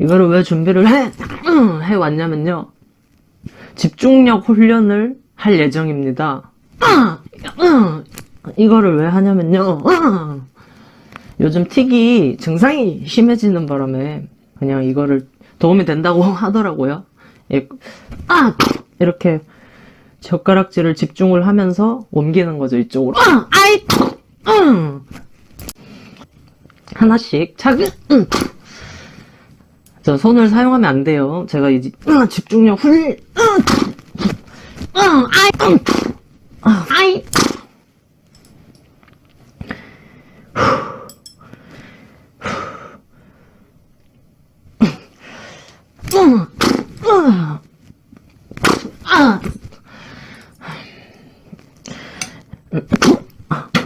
이거를 왜 준비를 해왔냐면요. 집중력 훈련을 할 예정입니다. 이거를 왜 하냐면요. 요즘 틱이 증상이 심해지는 바람에 그냥 이거를 도움이 된다고 하더라고요. 예, 이렇게 젓가락질을 집중을 하면서 옮기는 거죠, 이쪽으로. 하나씩 차근. 저 손을 사용하면 안 돼요. 제가 이제 집중력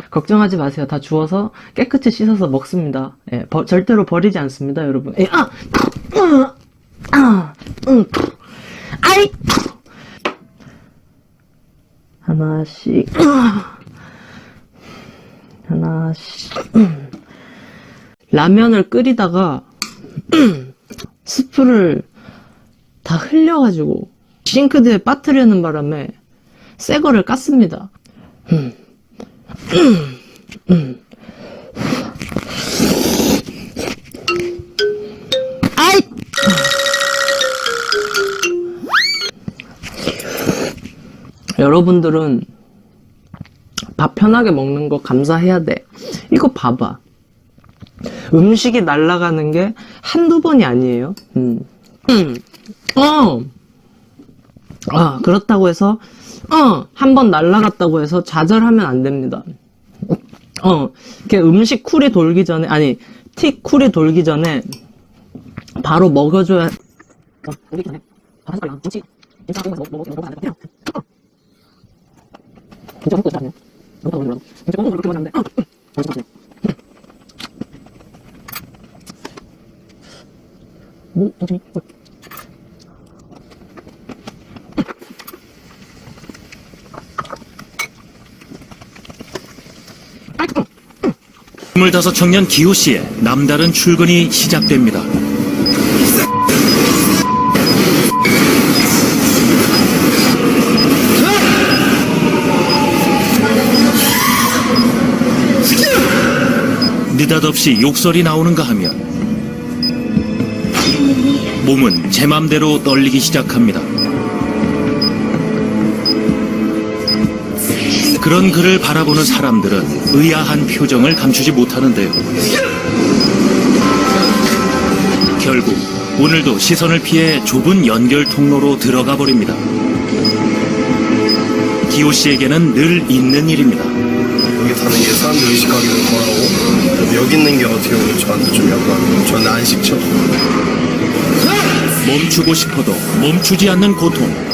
걱정하지 마세요. 다 주워서 깨끗이 씻어서 먹습니다. 예, 절대로 버리지 않습니다, 여러분. 예, 하나씩, 하나씩. 라면을 끓이다가 스프를 다 흘려가지고 싱크대에 빠뜨리는 바람에 새 거를 깠습니다. 여러분들은 밥 편하게 먹는 거 감사해야 돼. 이거 봐봐. 음식이 날아가는 게 한두 번이 아니에요. 그렇다고 해서 한 번 날아갔다고 해서 좌절하면 안 됩니다. 이렇게 음식 쿨이 돌기 전에, 아니, 틱 쿨이 돌기 전에 바로 먹어줘야. 오기 전에 바로 하지 말라. 김치 하고 먹으면 안 될 것 같아요. 진짜 먹고 싶지 않네요. 너무 먹으려고. 진짜 먹으면 그렇게 먹었는데. 벌써 맛있네. 천천히. 스물다섯 청년 기호 씨의 남다른 출근이 시작됩니다. 느닷없이 욕설이 나오는가 하면 몸은 제 맘대로 떨리기 시작합니다. 그런 그를 바라보는 사람들은 의아한 표정을 감추지 못하는데요. 결국 오늘도 시선을 피해 좁은 연결 통로로 들어가 버립니다. 기호 씨에게는 늘 있는 일입니다. 여기 타는 게 사람들 의식하기도 뭐라고 여기 있는 게 어떻게 보면 저한테 좀 약간 저는 안식처. 멈추고 싶어도 멈추지 않는 고통.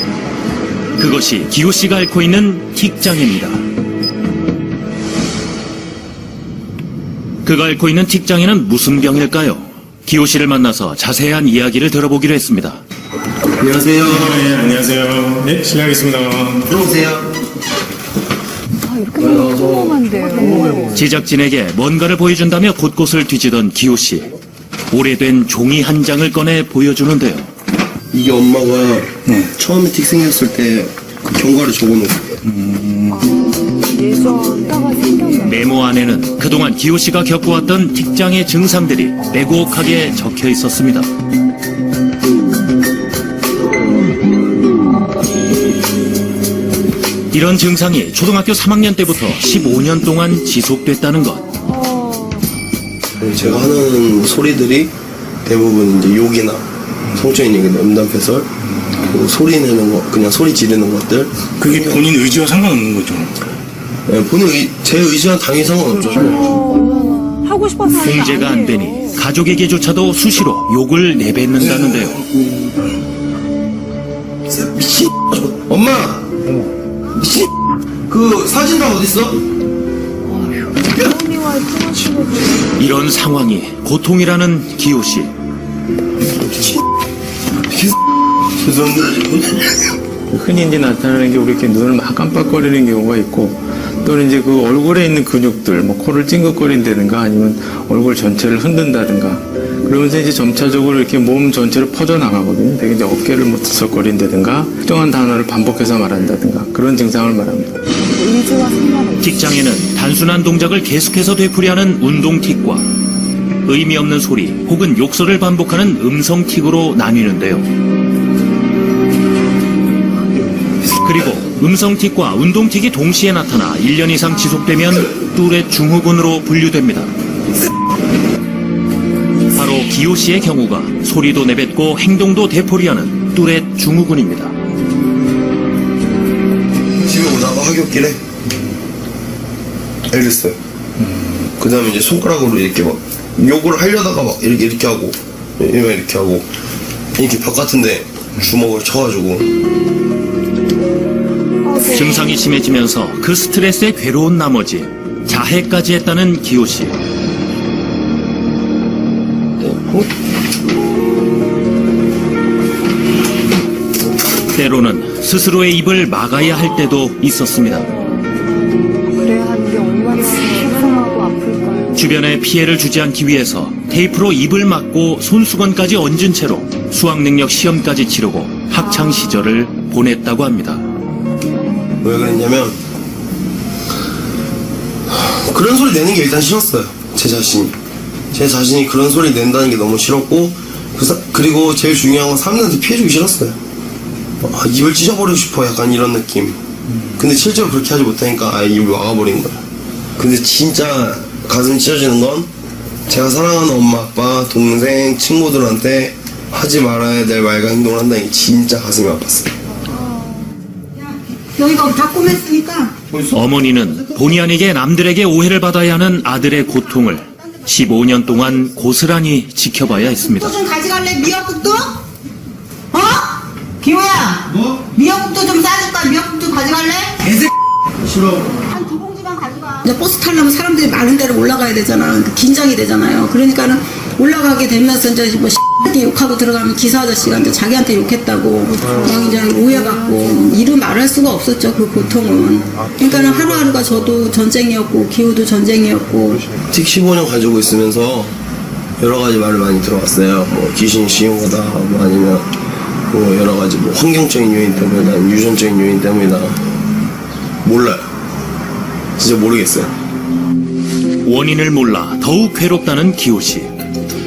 그것이 기호 씨가 앓고 있는 틱장애입니다. 그가 앓고 있는 틱장애는 무슨 병일까요? 기호 씨를 만나서 자세한 이야기를 들어보기로 했습니다. 안녕하세요. 네, 안녕하세요. 네, 실례하겠습니다. 들어오세요. 이렇게 보면 평범한데요. 제작진에게 뭔가를 보여준다며 곳곳을 뒤지던 기호 씨. 오래된 종이 한 장을 꺼내 보여주는데요. 이게 엄마가 처음에 틱 생겼을 때 그 경과를 적어놓은 거예요. 예전다가 생겼나? 메모 안에는 그동안 기호 씨가 겪어왔던 틱장애 증상들이 빼곡하게 적혀 있었습니다. 이런 증상이 초등학교 3학년 때부터 15년 동안 지속됐다는 것. 제가 하는 소리들이 대부분 이제 욕이나 성적인 얘기나 음담패설, 그리고 소리 내는 거, 그냥 소리 지르는 것들. 그게 본인 의지와 상관없는 거죠. 네, 제 의지와 당연히 상관없죠. 하고 싶어서 하는 게 통제가 안 아니에요. 되니 가족에게조차도 수시로 욕을 내뱉는다는데요. 미친 엄마! 미친 그 사진 다 어딨어? 부모님과의 통화식으로 이런 상황이 고통이라는 기호 씨. 죄송합니다. 흔히 이제 나타나는 게 우리 이렇게 눈을 막 깜빡거리는 경우가 있고 또는 이제 그 얼굴에 있는 근육들, 뭐 코를 찡긋거린다든가 아니면 얼굴 전체를 흔든다든가 그러면서 이제 점차적으로 이렇게 몸 전체로 퍼져나가거든요. 되게 이제 어깨를 뭐 들썩거린다든가 특정한 단어를 반복해서 말한다든가 그런 증상을 말합니다. 의지와 상관없이. 틱장애는 단순한 동작을 계속해서 되풀이하는 운동틱과 의미 없는 소리 혹은 욕설을 반복하는 음성틱으로 나뉘는데요. 그리고 음성틱과 운동틱이 동시에 나타나 1년 이상 지속되면 뚜렛 증후군으로 분류됩니다. 바로 기호 씨의 경우가 소리도 내뱉고 행동도 되풀이하는 뚜렛 증후군입니다. 집에 오다가 하굣길에 이랬어요. 그 다음에 이제 손가락으로 이렇게 막 욕을 하려다가 막 이렇게 하고 이렇게 하고 이렇게 바깥인데 주먹을 쳐가지고 증상이 심해지면서 그 스트레스에 괴로운 나머지 자해까지 했다는 기호 씨. 때로는 스스로의 입을 막아야 할 때도 있었습니다. 그래야 하는 게 얼마나 속상하고 아플까요? 주변에 피해를 주지 않기 위해서 테이프로 입을 막고 손수건까지 얹은 채로 수학능력 시험까지 치르고 학창 시절을 보냈다고 합니다. 왜 그랬냐면 그런 소리 내는 게 일단 싫었어요. 제 자신이 그런 소리 낸다는 게 너무 싫었고 그리고 제일 중요한 건 사람들한테 피해주기 싫었어요. 입을 찢어버리고 싶어 약간 이런 느낌. 근데 실제로 그렇게 하지 못하니까 아예 입을 막아버린 거예요. 근데 진짜 가슴이 찢어지는 건 제가 사랑하는 엄마 아빠 동생 친구들한테 하지 말아야 될 말과 행동을 한다는 게 진짜 가슴이 아팠어요. 여기가 다 꼬맸으니까 어머니는 본의 아니게 남들에게 오해를 받아야 하는 아들의 고통을 15년 동안 고스란히 지켜봐야 했습니다. 또 좀 가져갈래? 미역국도? 어? 기호야 뭐? 미역국도 좀 싸줄까? 미역국도 가져갈래? 싫어. 한 2봉지만 가져가. 이제 버스 타려면 사람들이 많은 데로 올라가야 되잖아. 그러니까 긴장이 되잖아요. 그러니까는 올라가게 되면서 이제 뭐 X하게 욕하고 들어가면 기사 아저씨가 이제 자기한테 욕했다고 그냥 이제 오해받고 이루 말할 수가 없었죠. 그 고통은. 그러니까는 하루하루가 저도 전쟁이었고 기호도 전쟁이었고. 틱 15년 가지고 있으면서 여러 가지 말을 많이 들어봤어요. 뭐 귀신이 씌운 거다, 뭐 아니면 뭐 여러 가지 뭐 환경적인 요인 때문이다, 아니면 유전적인 요인 때문이다. 몰라요. 진짜 모르겠어요. 원인을 몰라 더욱 괴롭다는 기호 씨.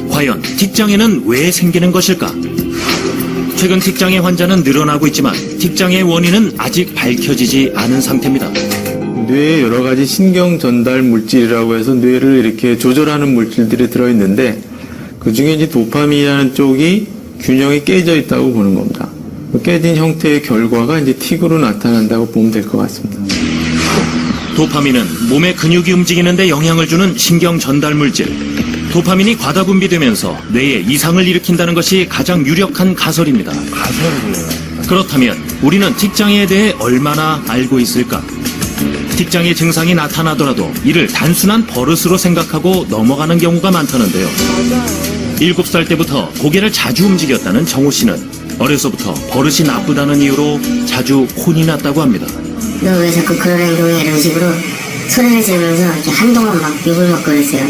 과연 틱장애는 왜 생기는 것일까? 최근 틱장애 환자는 늘어나고 있지만 틱장애의 원인은 아직 밝혀지지 않은 상태입니다. 뇌에 여러 가지 신경 전달 물질이라고 해서 뇌를 이렇게 조절하는 물질들이 들어있는데 그 중에 이제 도파민이라는 쪽이 균형이 깨져 있다고 보는 겁니다. 그 깨진 형태의 결과가 이제 틱으로 나타난다고 보면 될 것 같습니다. 도파민은 몸의 근육이 움직이는데 영향을 주는 신경 전달 물질. 도파민이 과다 분비되면서 뇌에 이상을 일으킨다는 것이 가장 유력한 가설입니다. 그렇다면 우리는 틱장애에 대해 얼마나 알고 있을까? 틱장애 증상이 나타나더라도 이를 단순한 버릇으로 생각하고 넘어가는 경우가 많다는데요. 7살 때부터 고개를 자주 움직였다는 정호 씨는 어려서부터 버릇이 나쁘다는 이유로 자주 혼이 났다고 합니다. 너 왜 자꾸 그런 행동해? 이런 식으로 소리를 지르면서 이렇게 한동안 막 욕을 먹고 그랬어요.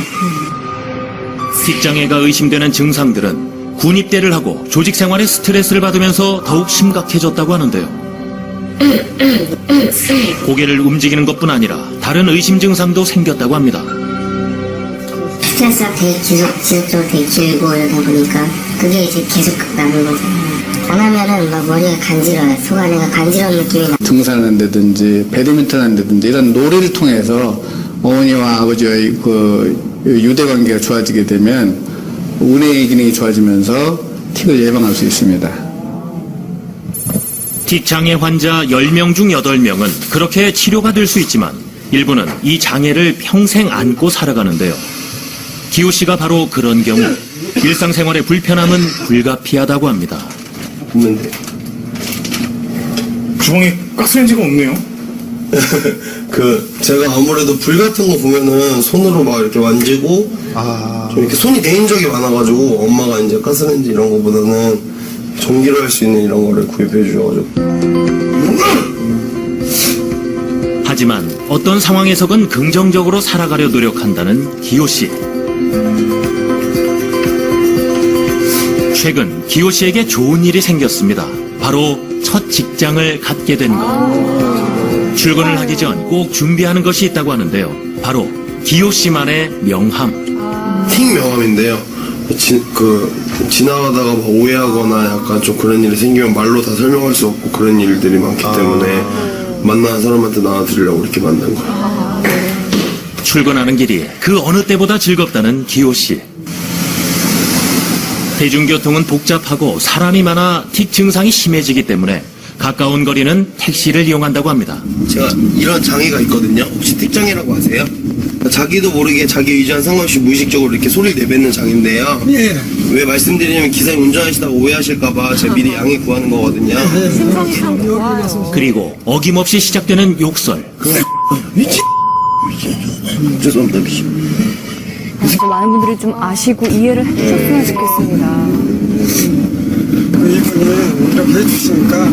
틱장애가 의심되는 증상들은 군입대를 하고 조직 생활에 스트레스를 받으면서 더욱 심각해졌다고 하는데요. 고개를 움직이는 것뿐 아니라 다른 의심 증상도 생겼다고 합니다. 스트레스가 되게 지속적으로 되게 길고 이러다 보니까 그게 이제 계속 나는 거죠. 안 하면은 막 머리가 간지러워요. 속 안에가 간지러운 느낌이 나. 등산한다든지 배드민턴 한다든지 이런 놀이를 통해서 어머니와 아버지의 그 유대 관계가 좋아지게 되면 운의 기능이 좋아지면서 틱을 예방할 수 있습니다. 틱장애 환자 10명 중 8명은 그렇게 치료가 될 수 있지만 일부는 이 장애를 평생 안고 살아가는데요. 기호 씨가 바로 그런 경우 일상생활의 불편함은 불가피하다고 합니다. 없는데. 주방에 가스레인지가 없네요. 제가 아무래도 불 같은 거 보면은 손으로 막 이렇게 만지고 좀 이렇게 손이 데인 적이 많아가지고 엄마가 이제 가스레인지 이런 거보다는 전기로 할 수 있는 이런 거를 구입해 주셔가지고. 하지만 어떤 상황에서건 긍정적으로 살아가려 노력한다는 기호 씨. 최근 기호 씨에게 좋은 일이 생겼습니다. 바로 첫 직장을 갖게 된 것. 출근을 하기 전 꼭 준비하는 것이 있다고 하는데요. 바로 기호 씨만의 명함. 틱 명함인데요. 지나가다가 뭐 오해하거나 약간 좀 그런 일이 생기면 말로 다 설명할 수 없고 그런 일들이 많기 때문에 만나는 사람한테 나눠드리려고 이렇게 만든 거예요. 출근하는 길이 그 어느 때보다 즐겁다는 기호 씨. 대중교통은 복잡하고 사람이 많아 틱 증상이 심해지기 때문에 가까운 거리는 택시를 이용한다고 합니다. 제가 이런 장애가 있거든요. 혹시 틱장애라고 아세요? 자기도 모르게 자기 의지와는 상관없이 무의식적으로 이렇게 소리를 내뱉는 장애인데요. 예. 왜 말씀드리냐면 기사님 운전하시다가 오해하실까봐 제가 미리 양해 구하는 거거든요. 심성이 참 고와요. 그리고 어김없이 시작되는 욕설. 미친. 죄송합니다. 미친. 진짜 많은 분들이 좀 아시고 이해를 해주셨으면 좋겠습니다. 이분이 이렇게 해주시니까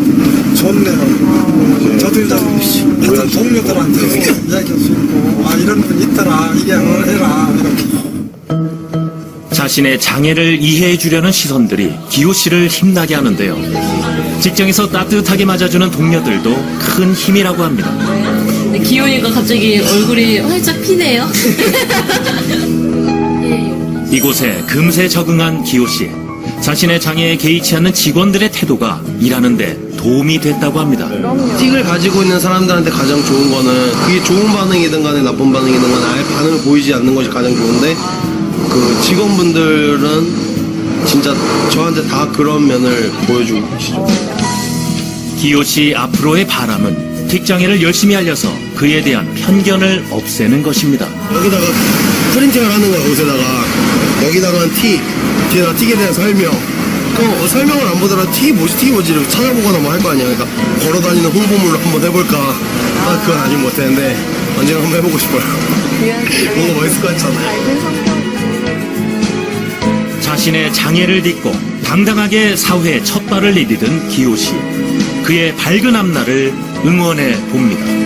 좋네요. 저도 이제 같은 동료들한테도 이야기할 수 있고, 아, 이런 분 있더라, 이게 해라, 이렇게. 자신의 장애를 이해해 주려는 시선들이 기호 씨를 힘나게 하는데요. 직장에서 따뜻하게 맞아주는 동료들도 큰 힘이라고 합니다. 기호니까 갑자기 얼굴이 활짝 피네요. 이곳에 금세 적응한 기호 씨. 자신의 장애에 개의치 않는 직원들의 태도가 일하는데 도움이 됐다고 합니다. 틱을 가지고 있는 사람들한테 가장 좋은 거는 그게 좋은 반응이든 간에 나쁜 반응이든 간에 아예 반응을 보이지 않는 것이 가장 좋은데 그 직원분들은 진짜 저한테 다 그런 면을 보여주고 계시죠. 기호 씨 앞으로의 바람은 틱 장애를 열심히 알려서 그에 대한 편견을 없애는 것입니다. 여기다가 프린팅을 하는 거야. 옷에다가 여기다가 뒤에다 틱에 대한 설명. 그럼 설명을 안 보더라도 틱이 뭐지 이렇게 찾아보거나 뭐 할 거 아니야. 그러니까 걸어다니는 홍보물로 한번 해볼까. 그건 아직 못했는데 언젠가 한번 해보고 싶어요. 뭔가 멋있을 것 같잖아요. 자신의 장애를 딛고 당당하게 사회에 첫 발을 내디딘 기호 씨. 그의 밝은 앞날을 응원해 봅니다.